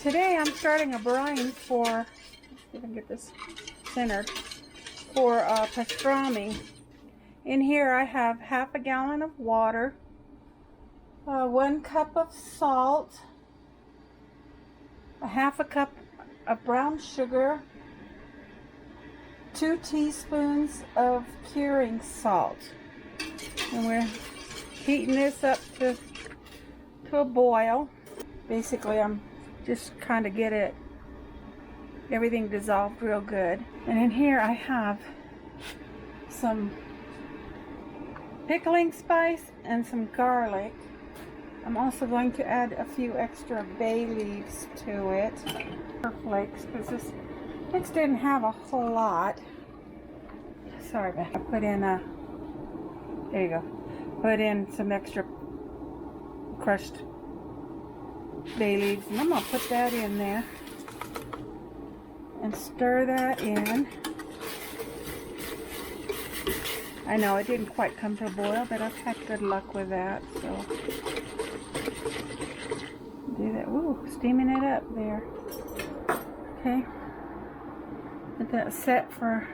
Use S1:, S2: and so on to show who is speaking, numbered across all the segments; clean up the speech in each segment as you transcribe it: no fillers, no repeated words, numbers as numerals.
S1: Today I'm starting a brine for, let's see if I can get this centered, for pastrami. In here I have half a gallon of water, 1 cup of salt, a half a cup of brown sugar, 2 teaspoons of curing salt. And we're heating this up to a boil. Basically, I'm just kind of get everything dissolved real good. And in here I have some pickling spice and some garlic. I'm also going to add a few extra bay leaves to it. Flakes, because this mix didn't have a whole lot. Sorry, I put in there you go. Put in some extra crushed bay leaves, and I'm gonna put that in there and stir that in. I know it didn't quite come to a boil, but I've had good luck with that, so do that. Ooh, steaming it up there. Okay, let that set for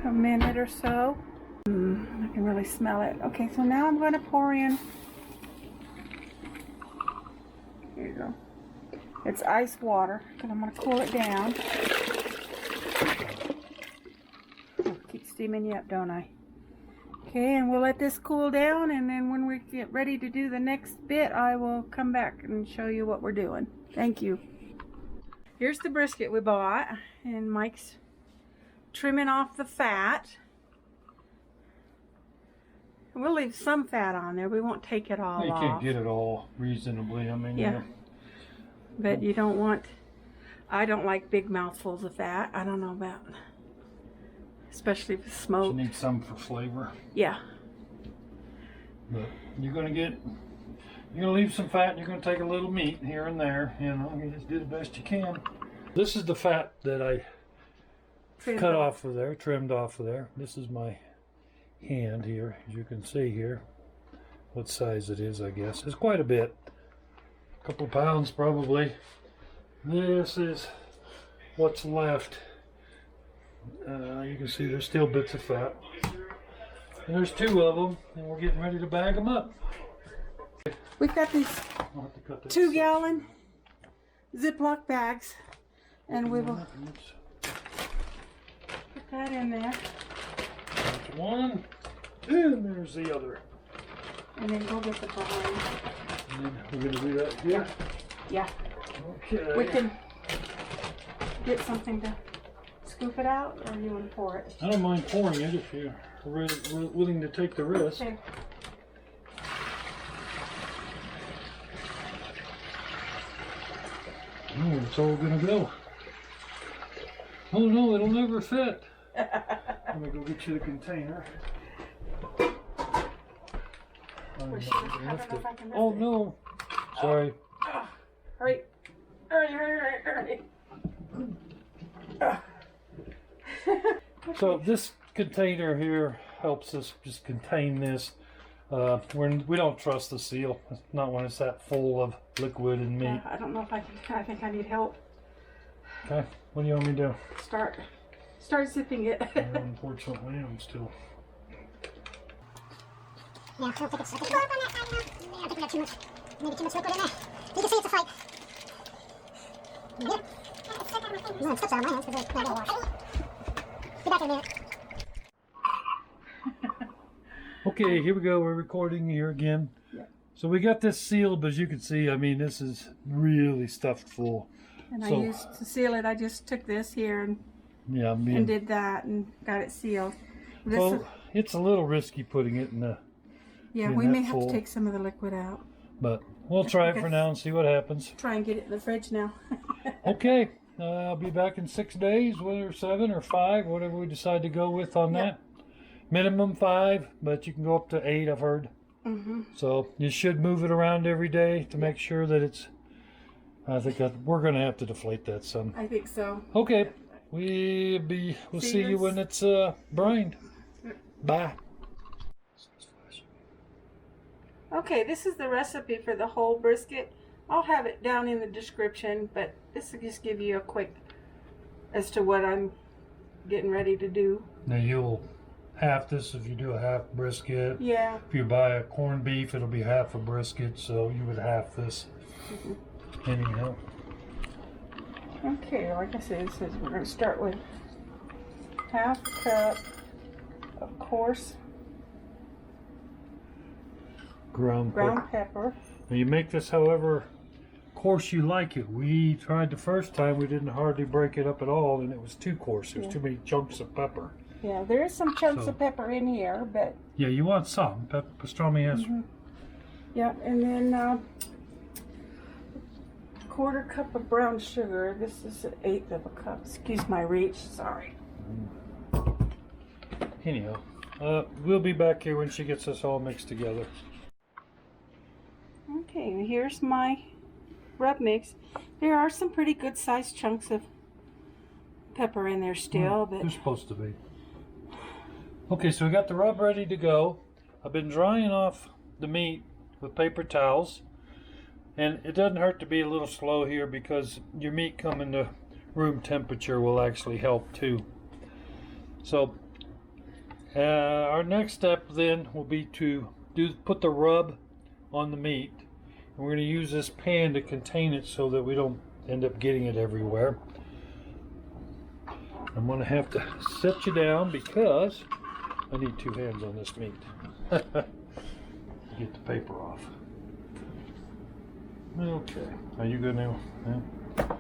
S1: a minute or so. I can really smell it. Okay, so now I'm going to pour in. Here you go. It's ice water because I'm going to cool it down. Oh, keep steaming you up, don't I? Okay, and we'll let this cool down, and then when we get ready to do the next bit, I will come back and show you what we're doing. Thank you. Here's the brisket we bought, and Mike's trimming off the fat. We'll leave some fat on there. We won't take it all off.
S2: You can't get it all reasonably. I mean,
S1: yeah. But you don't want, I don't like big mouthfuls of fat. I don't know about, especially if it's smoked.
S2: You need some for flavor.
S1: Yeah.
S2: But you're going to leave some fat, and you're going to take a little meat here and there. You know, you just do the best you can. This is the fat that I cut off of there, trimmed off of there. This is my hand here, as you can see here. What size it is, I guess. It's quite a bit. A couple pounds probably. This is what's left. You can see there's still bits of fat. And there's 2 of them, and we're getting ready to bag them up.
S1: We've got these 2-gallon Ziploc bags, and we will put that in there.
S2: There's one, and there's the other.
S1: And then go get the brine.
S2: And then we're going to do that here?
S1: Yeah.
S2: Okay.
S1: We can get something to scoop it out, or you want to pour it?
S2: I don't mind pouring it if you're willing to take the risk.
S1: Okay.
S2: Oh, it's all going to go. Oh no, it'll never fit. Let me go get you the container. Oh no. Sorry.
S1: Hurry. Hurry.
S2: So this container here helps us just contain this. We don't trust the seal. Not when it's that full of liquid and meat.
S1: I don't know if I can. I think I need help.
S2: Okay. What do you want me to do?
S1: Start zipping it.
S2: Unfortunately, I'm still.
S3: Yeah, I don't think it's. I think go up on that side now. Yeah, I think we got too much. Maybe too much liquid in there. You can see it's a fight. You get it? Yeah, it's stuck out of my hands. No, it's stuck out of my hands because they're not gonna wash. Be back in a minute.
S2: Okay, here we go. We're recording here again.
S1: Yeah.
S2: So we got this sealed, but as you can see, I mean, this is really stuffed full.
S1: And I used to seal it. I just took this here and did that and got it sealed.
S2: It's a little risky putting it in the.
S1: Yeah, we may have to take some of the liquid out.
S2: But we'll try it for now and see what happens.
S1: Try and get it in the fridge now.
S2: Okay, I'll be back in 6 days, whether 7 or 5, whatever we decide to go with on that. Minimum 5, but you can go up to 8, I've heard. So you should move it around every day to make sure that it's. I think that we're going to have to deflate that some.
S1: I think so.
S2: Okay, we'll see you when it's brined. Bye.
S1: Okay, this is the recipe for the whole brisket. I'll have it down in the description, but this will just give you a quick as to what I'm getting ready to do.
S2: Now you'll half this if you do a half brisket.
S1: Yeah.
S2: If you buy a corned beef, it'll be half a brisket, so you would half this. Anyhow.
S1: Okay, like I said, it says we're going to start with half cup of coarse
S2: ground
S1: pepper.
S2: Now you make this however coarse you like it. We tried the first time, we didn't hardly break it up at all, and it was too coarse. There's too many chunks of pepper.
S1: Yeah, there is some chunks of pepper in here, but
S2: yeah, you want some. Pastrami has.
S1: Yeah, and then quarter cup of brown sugar. This is 1/8 of a cup. Excuse my reach. Sorry.
S2: Anyhow, we'll be back here when she gets us all mixed together.
S1: Okay, here's my rub mix. There are some pretty good sized chunks of pepper in there still, but
S2: they're supposed to be. Okay, so we got the rub ready to go. I've been drying off the meat with paper towels, and it doesn't hurt to be a little slow here because your meat coming to room temperature will actually help too. So our next step then will be to put the rub on the meat. And we're going to use this pan to contain it so that we don't end up getting it everywhere. I'm going to have to set you down because I need 2 hands on this meat. Get the paper off. Okay. Are you going to? I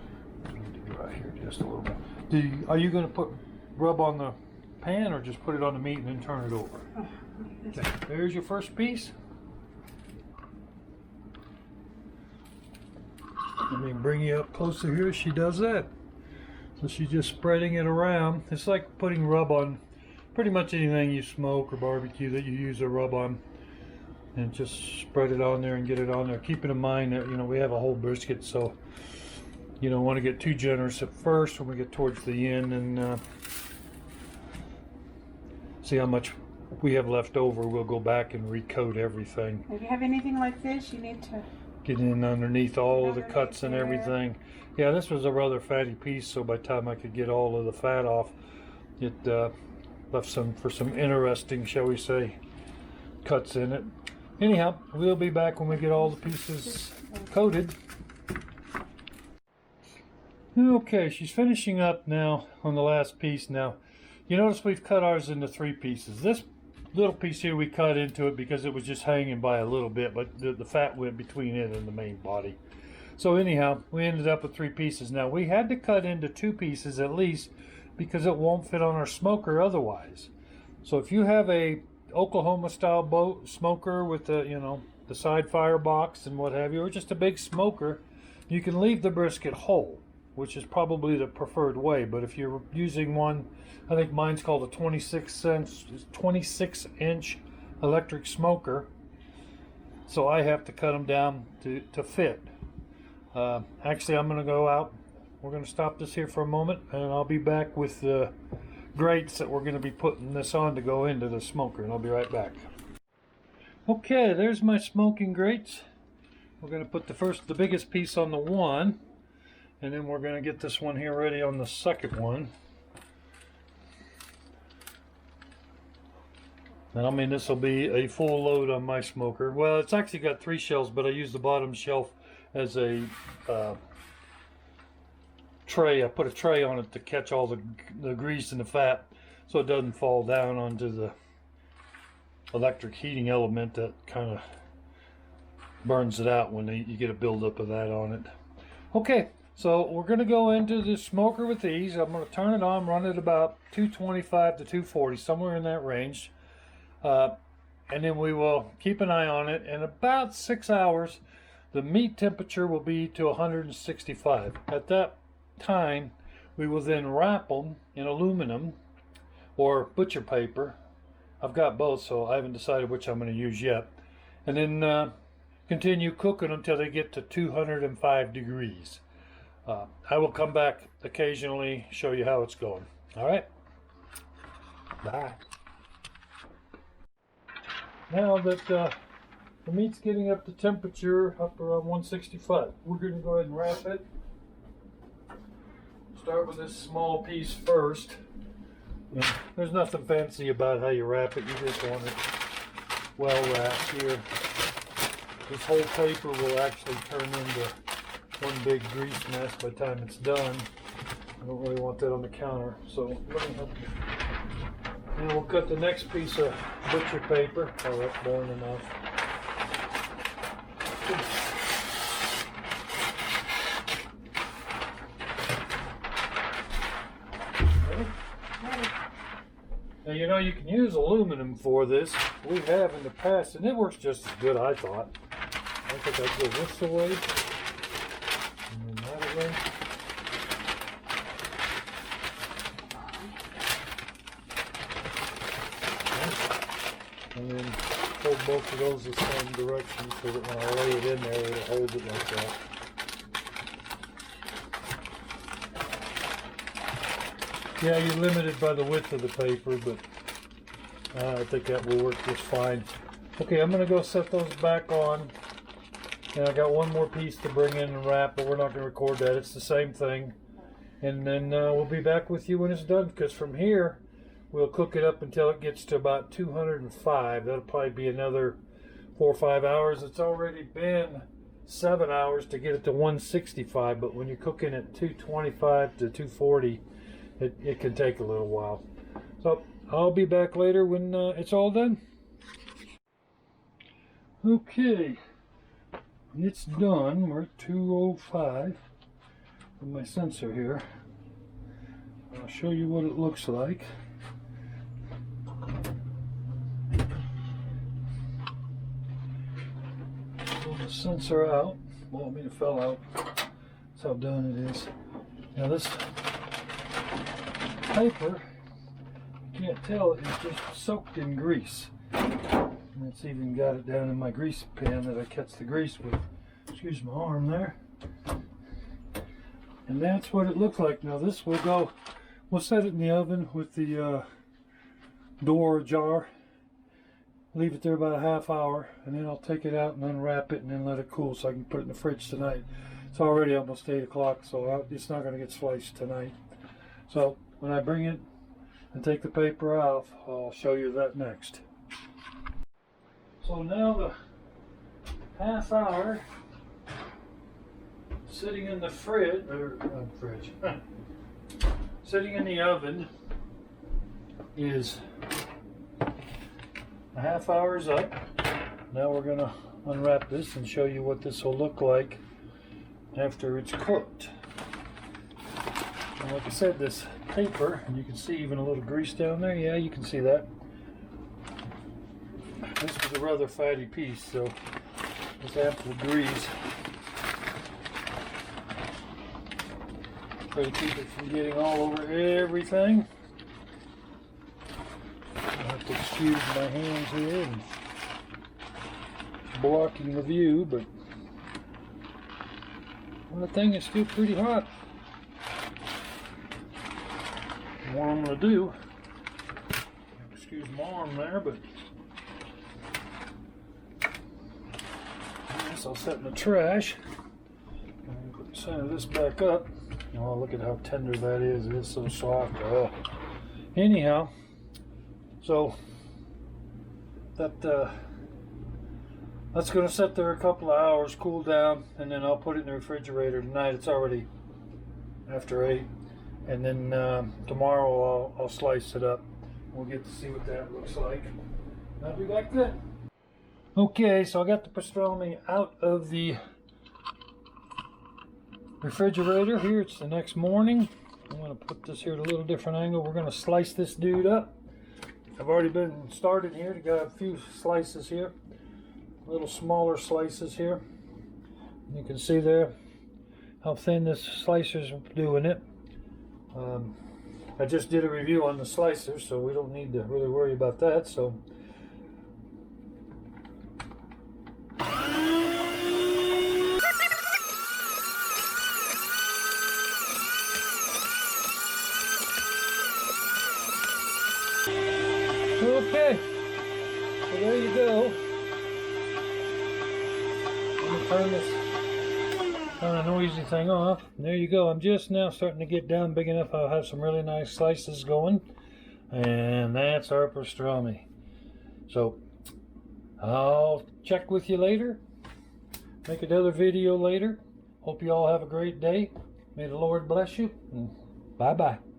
S2: need to dry here just a little bit. Are you going to put rub on the pan or just put it on the meat and then turn it over? Okay. There's your first piece. Let me bring you up closer here. She does that. So she's just spreading it around. It's like putting rub on pretty much anything you smoke or barbecue that you use a rub on. And just spread it on there and get it on there. Keeping in mind that, you know, we have a whole brisket, so you don't want to get too generous at first when we get towards the end and see how much we have left over. We'll go back and recoat everything.
S1: If you have anything like this, you need to
S2: get in underneath all of the cuts and everything. Yeah, this was a rather fatty piece, so by the time I could get all of the fat off, it left some for some interesting, shall we say, cuts in it. Anyhow, we'll be back when we get all the pieces coated. Okay, she's finishing up now on the last piece. Now, you notice we've cut ours into 3 pieces. This little piece here we cut into it because it was just hanging by a little bit, but the fat went between it and the main body. So anyhow, we ended up with 3 pieces. Now we had to cut into 2 pieces at least because it won't fit on our smoker otherwise. So if you have a Oklahoma style smoker with the, you know, the side fire box and what have you, or just a big smoker, you can leave the brisket whole, which is probably the preferred way. But if you're using one, I think mine's called a 26-inch electric smoker, so I have to cut them down to fit. Actually, I'm going to go out. We're going to stop this here for a moment, and I'll be back with the grates that we're going to be putting this on to go into the smoker, and I'll be right back. Okay, there's my smoking grates. We're going to put the biggest piece on the one, and then we're going to get this one here ready on the second one. And I mean, this will be a full load on my smoker. Well, it's actually got 3 shelves, but I use the bottom shelf as a tray. I put a tray on it to catch all the grease and the fat so it doesn't fall down onto the electric heating element that kind of burns it out when you get a buildup of that on it. Okay, so we're going to go into the smoker with these. I'm going to turn it on, run it about 225 to 240, somewhere in that range. And then we will keep an eye on it. In about 6 hours, the meat temperature will be to 165. At that time, we will then wrap them in aluminum or butcher paper. I've got both, so I haven't decided which I'm going to use yet. And then continue cooking until they get to 205 degrees. I will come back occasionally, show you how it's going. All right? Bye. Now that The meat's getting up to temperature up around 165. We're going to go ahead and wrap it. Start with this small piece first. There's nothing fancy about how you wrap it. You just want it well wrapped here. This whole paper will actually turn into one big grease mess by the time it's done. I don't really want that on the counter, so let me help you. And we'll cut the next piece of butcher paper. Oh, that's more than enough. Ready?
S1: Ready.
S2: Now, you know, you can use aluminum for this. We have in the past, and it works just as good, I thought. I think I'd go this away, and then that away. And then hold both of those the same direction so that when I lay it in there, it'll hold it like that. Yeah, you're limited by the width of the paper, but I think that will work just fine. Okay, I'm going to go set those back on. And I got one more piece to bring in and wrap, but we're not going to record that. It's the same thing. And then we'll be back with you when it's done, because from here, we'll cook it up until it gets to about 205. That'll probably be another 4 or 5 hours. It's already been 7 hours to get it to 165, but when you're cooking at 225 to 240, it can take a little while. So I'll be back later when it's all done. Okay, it's done. We're at 205 with my sensor here. I'll show you what it looks like. Pull the sensor out. Well, I mean, it fell out. That's how done it is. Now this paper, you can't tell, it's just soaked in grease. And it's even got it down in my grease pan that I catch the grease with. Excuse my arm there. And that's what it looks like. Now this will go, we'll set it in the oven with the door ajar. Leave it there about a half hour, and then I'll take it out and unwrap it and then let it cool so I can put it in the fridge tonight. It's already almost 8 o'clock, so it's not going to get sliced tonight. So when I bring it and take the paper off, I'll show you that next. So now the half hour sitting in the fridge, sitting in the oven is a half hour's up. Now we're going to unwrap this and show you what this will look like after it's cooked. And like I said, this paper, and you can see even a little grease down there. Yeah, you can see that. This was a rather fatty piece, so it's ample grease. Try to keep it from getting all over everything. I have to excuse my hands here and blocking the view, but the thing is still pretty hot. And what I'm going to do, excuse my arm there, but I guess I'll set in the trash. And put the center of this back up. Oh, look at how tender that is. It is so soft. Oh. Anyhow, so that's going to sit there a couple of hours, cool down, and then I'll put it in the refrigerator tonight. It's already after 8, and then tomorrow I'll slice it up. We'll get to see what that looks like. I'll be back then. Okay, so I got the pastrami out of the refrigerator here. It's the next morning. I'm going to put this here at a little different angle. We're going to slice this dude up. I've already been started here to get a few slices here, little smaller slices here. You can see there how thin this slicer's doing it. I just did a review on the slicer, so we don't need to really worry about that. So okay, so there you go. turn this kind of noisy thing off. And there you go. I'm just now starting to get down big enough. I'll have some really nice slices going. And that's our pastrami. So I'll check with you later. Make another video later. Hope you all have a great day. May the Lord bless you. Bye bye.